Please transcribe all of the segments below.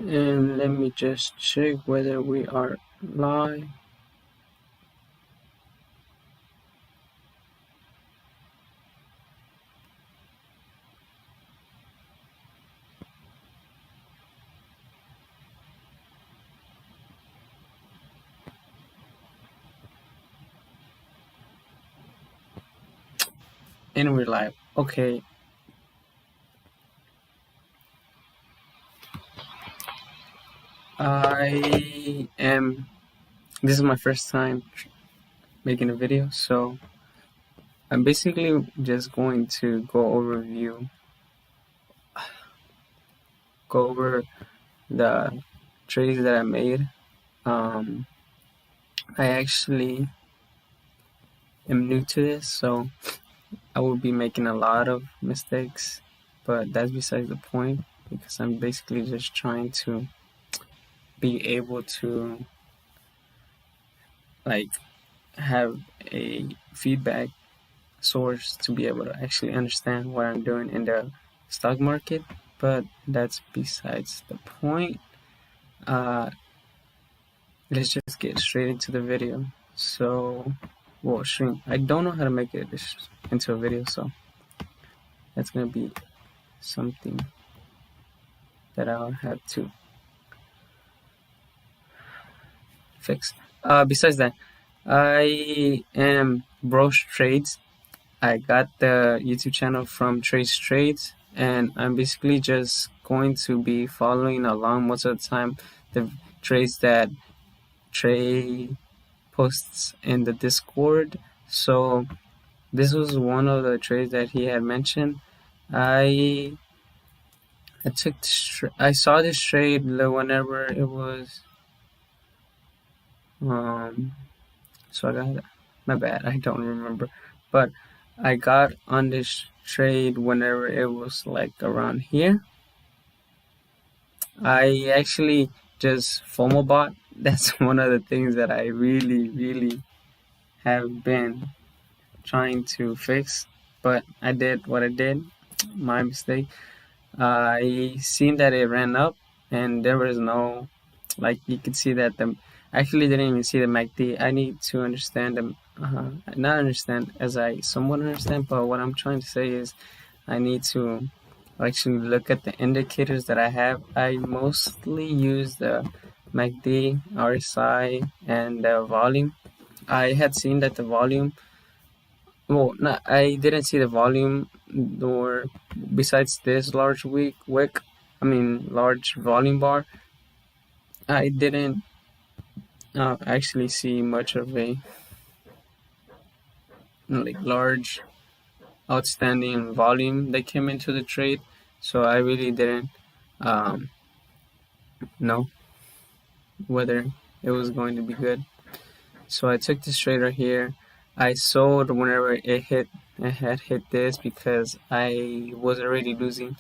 And let me just check whether we are live. And we're live. Okay. This is my first time making a video, so I'm basically just going to go over the trades that I made. I actually am new to this, so I will be making a lot of mistakes, but that's besides the point because I'm basically just trying to be able to have a feedback source to be able to actually understand what I'm doing in the stock market, but that's besides the point. Let's just get straight into the video. Stream. I don't know how to make it into a video, so that's gonna be something that I'll have to fix. Besides that, I am Bros Trades. I got the YouTube channel from Trace Trades, and I'm basically just going to be following along most of the time the trades that Trey posts in the Discord. So this was one of the trades that he had mentioned. I saw this trade whenever it was so I got, my bad, I don't remember, but I got on this trade whenever it was like around here. I actually just FOMO bought. That's one of the things that I really have been trying to fix, but I did what I did. My mistake. I seen that it ran up, and there was no, like, you could see that I actually didn't even see the MACD. I need to understand them, not understand as I somewhat understand, but what I'm trying to say is I need to actually look at the indicators that I have. I mostly use the MACD, RSI, and the volume. I had seen that the volume, well, no, I didn't see the volume, nor besides this large large volume bar. I didn't actually see much of a large outstanding volume that came into the trade, so I really didn't know whether it was going to be good. So I took this trade right here. I sold whenever it had hit this because I was already losing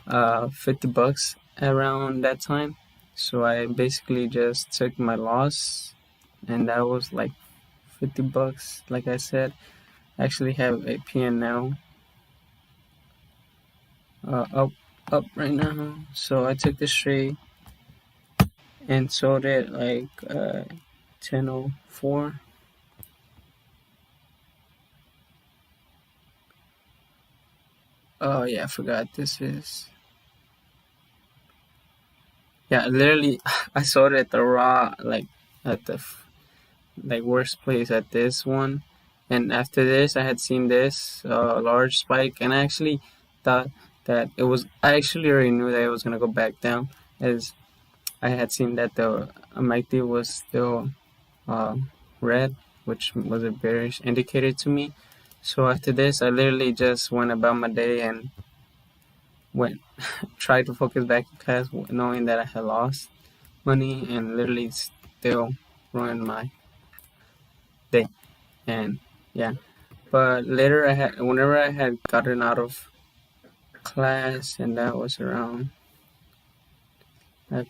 $50 around that time. So I basically just took my loss, and that was like $50. Like I said, I actually have a PNL up right now. So I took this trade and sold it like 10:04. Oh yeah, I forgot this is. Yeah, literally, I sold it at the at the worst place at this one, and after this, I had seen this large spike, and I actually thought that it was. I actually already knew that it was gonna go back down, as I had seen that the MACD was still red, which was a bearish indicator to me. So after this, I literally just went about my day and tried to focus back in class, knowing that I had lost money, and literally still ruined my day. And yeah, but later whenever I had gotten out of class, and that was around 10,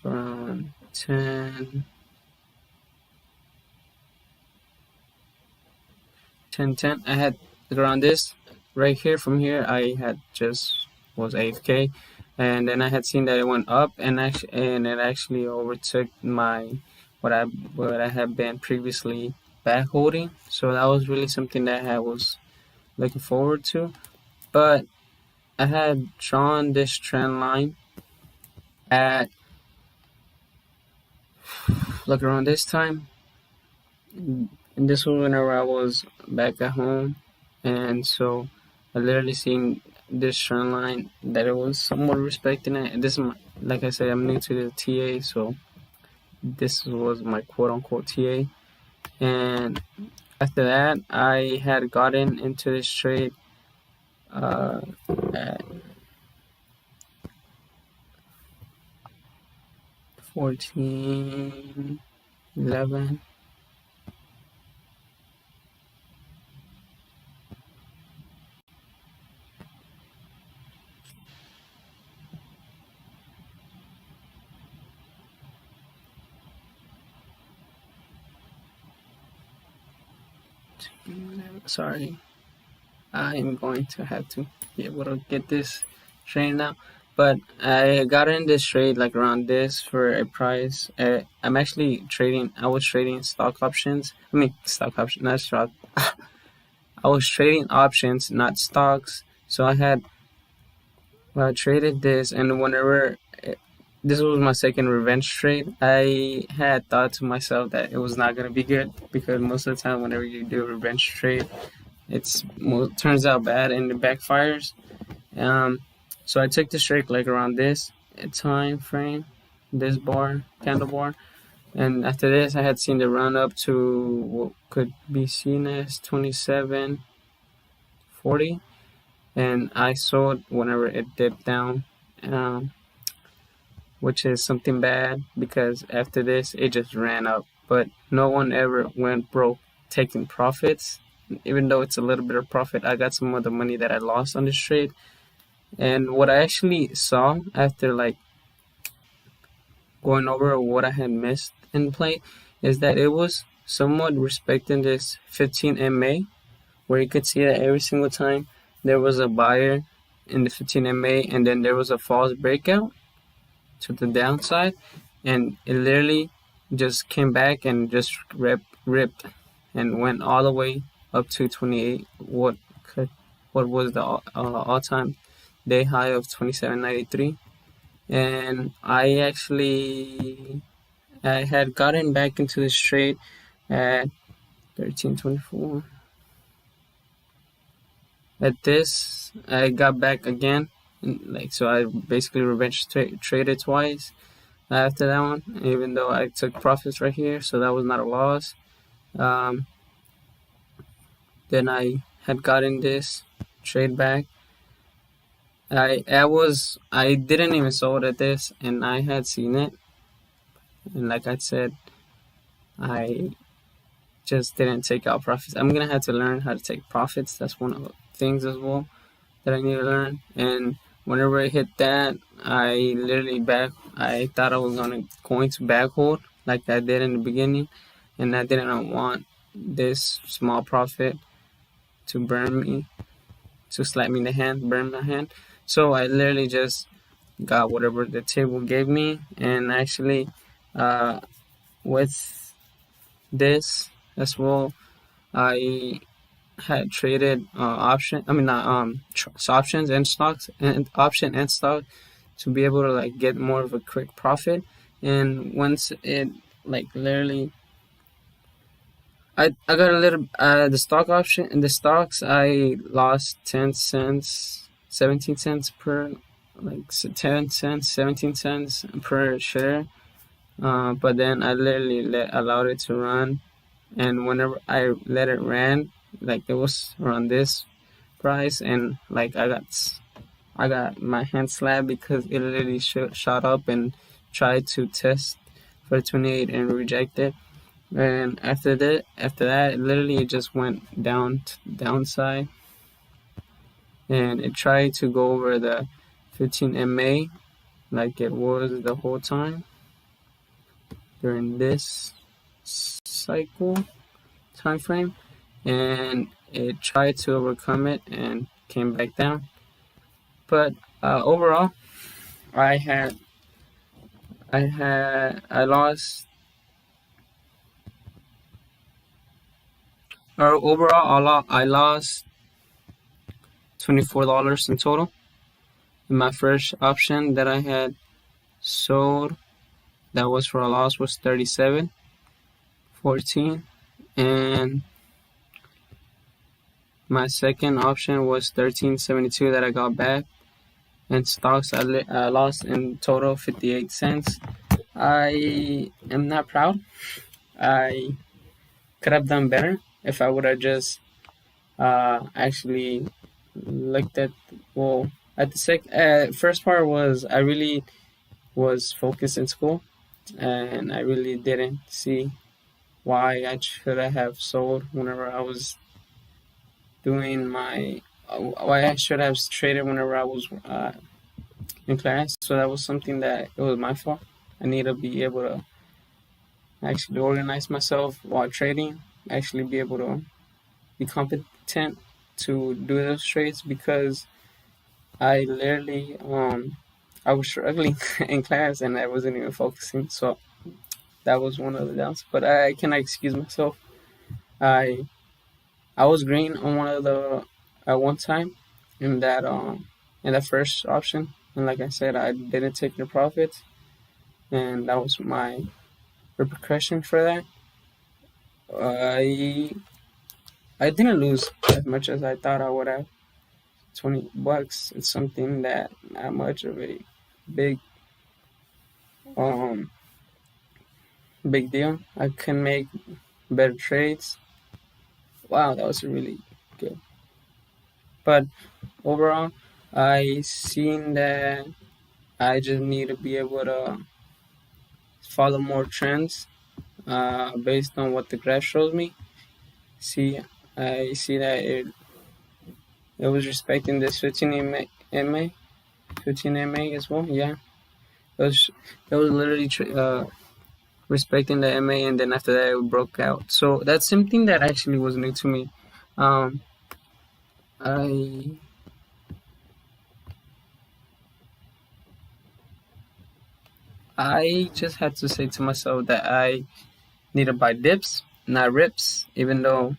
I had around this right here. From here, I had just was AFK. and then I had seen that it went up, and it actually overtook my what I had been previously back holding. So that was really something that I was looking forward to. But I had drawn this trend line at like around this time, and this was whenever I was back at home, and so I literally seen this trend line that it was somewhat respecting it. And this is my, like I said, I'm new to the TA, so this was my quote unquote TA. And after that, I had gotten into this trade at 14, 11. Sorry, I am going to have to be able to get this trade now. But I got in this trade like around this for a price. I'm actually trading. I was trading stock options. I mean, stock options, not stock. I was trading options, not stocks. So I had traded this, and whenever this was my second revenge trade, I had thought to myself that it was not gonna be good because most of the time, whenever you do a revenge trade, turns out bad and it backfires. Um, so I took the trade like around this time frame, this candle bar, and after this, I had seen the run up to what could be seen as 27.40, and I sold whenever it dipped down. Um, which is something bad because after this it just ran up. But no one ever went broke taking profits. Even though it's a little bit of profit, I got some of the money that I lost on this trade. And what I actually saw after like going over what I had missed in play is that it was somewhat respecting this 15 MA, where you could see that every single time there was a buyer in the 15 MA and then there was a false breakout to the downside, and it literally just came back and just ripped and went all the way up to 28. What was the all-time day high of 27.93, and I had gotten back into this trade at 13.24. At this, I got back again, and like so, I basically revenge traded twice after that one, even though I took profits right here, so that was not a loss. Um, then I had gotten this trade back. I didn't even sold at this, and I had seen it, and like I said, I just didn't take out profits. I'm gonna have to learn how to take profits. That's one of the things as well that I need to learn. And whenever I hit that, I thought I was going to back hold like I did in the beginning, and I didn't want this small profit to burn me, to slap me in the hand, burn my hand. So I literally just got whatever the table gave me, and actually, uh, with this as well, I had traded options and stocks, and option and stock, to be able to like get more of a quick profit. And once it like literally, I got a little the stock option and the stocks, I lost 10 cents, 17 cents per, like 10 cents, 17 cents per share. But then I literally allowed it to run, and whenever I let it ran, like it was around this price, and like I got my hand slapped because it literally shot up and tried to test for 28 and rejected. And after that, literally it just went down to the downside, and it tried to go over the 15 MA like it was the whole time during this cycle time frame, and it tried to overcome it and came back down. But overall, I had I lost, or overall I lost $24 in total. And my first option that I had sold that was for a loss was 37.14, and my second option was 13.72 that I got back. And stocks I lost in total 58 cents. I am not proud. I could have done better if I would have just actually looked at, well, at the first part was I really was focused in school, and I really didn't see why I should have sold whenever I was doing my why I should have traded whenever I was in class. So that was something that it was my fault. I need to be able to actually organize myself while trading, actually be able to be competent to do those trades, because I literally I was struggling in class and I wasn't even focusing. So that was one of the downs. But I cannot excuse myself. I I was green on one of the at one time in that first option, and like I said, I didn't take the profits, and that was my repercussion for that. I I didn't lose as much as I thought I would have. $20. It's something that not much of a big um big deal. I can make better trades. Wow, that was really good. But overall, I seen that I just need to be able to follow more trends based on what the graph shows me. See, I see that it was respecting this 15 MA, 15 MA as well. Yeah, it was literally respecting the MA, and then after that it broke out. So that's something that actually was new to me. Um, I I just had to say to myself that I need to buy dips, not rips, even though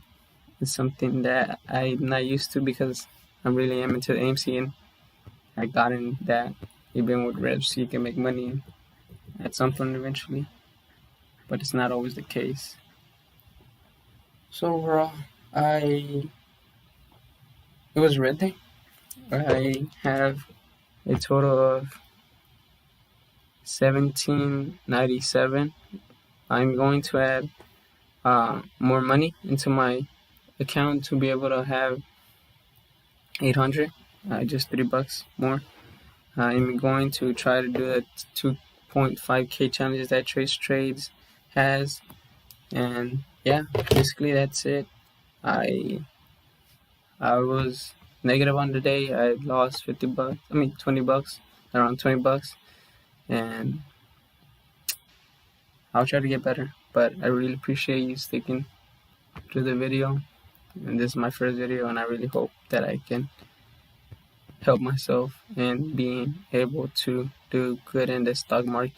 it's something that I'm not used to because I really am into AMC, and I got in that even with rips you can make money at some point eventually, but it's not always the case. So overall, I it was red day. I have a total of 1797. I'm going to add more money into my account to be able to have 800, just $3 more. I'm going to try to do the 2.5k challenges that Trace Trades has, and yeah, basically that's it. I I was negative on the day. I lost $50. I mean $20, around $20, and I'll try to get better. But I really appreciate you sticking through the video. And this is my first video, and I really hope that I can help myself in being able to do good in the stock market.